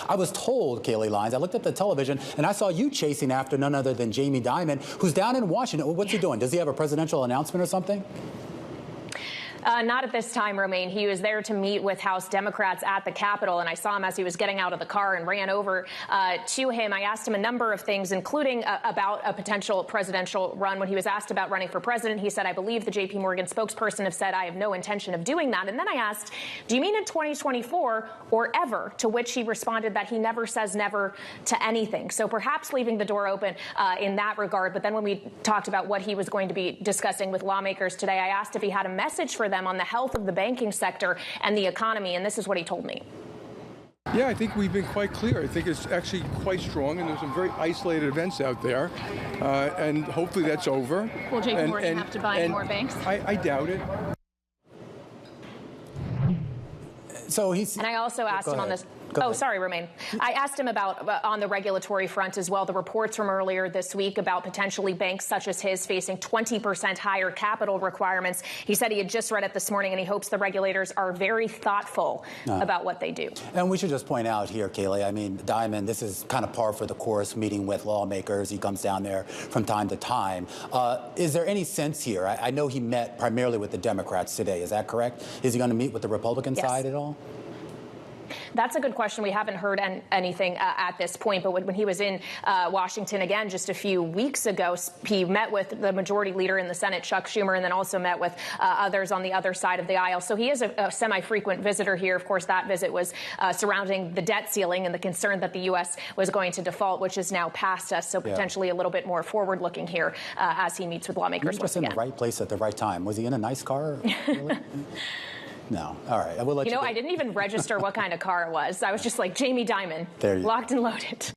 I was told, Kailey Leinz, I looked at the television and I saw you chasing after none other than Jamie Dimon, who's down in Washington. What's he doing? Does he have a presidential announcement or something? Not at this time, Romaine. He was there to meet with House Democrats at the Capitol, and I saw him as he was getting out of the car and ran over to him. I asked him a number of things, including about a potential presidential run. When he was asked about running for president, he said, I believe the JPMorgan spokesperson have said I have no intention of doing that. And then I asked, do you mean in 2024 or ever? To which he responded that he never says never to anything. So perhaps leaving the door open in that regard. But then when we talked about what he was going to be discussing with lawmakers today, I asked if he had a message for them on the health of the banking sector and the economy, and this is what he told me. Yeah, I think we've been quite clear. I think it's actually quite strong, and there's some very isolated events out there, and hopefully that's over. Will JPMorgan have to buy more banks? I doubt it. So he's. And I also asked him on this. Oh, sorry, Romaine. I asked him about on the regulatory front as well. The reports from earlier this week about potentially banks such as his facing 20% higher capital requirements. He said he had just read it this morning, and he hopes the regulators are very thoughtful about what they do. And we should just point out here, Kailey, I mean, Dimon, this is kind of par for the course, meeting with lawmakers. He comes down there from time to time. Is there any sense here? I know he met primarily with the Democrats today. Is that correct? Is he going to meet with the Republican side at all? That's a good question. We haven't heard anything at this point. But when he was in Washington again just a few weeks ago, he met with the majority leader in the Senate, Chuck Schumer, and then also met with others on the other side of the aisle. So he is a semi-frequent visitor here. Of course, that visit was surrounding the debt ceiling and the concern that the U.S. was going to default, which is now past us. So potentially a little bit more forward-looking here as he meets with lawmakers. He was just in the right place at the right time. Was he in a nice car? Really? No. All right. I will let you know, I didn't even register what kind of car it was. I was just like, Jamie Dimon, locked and loaded.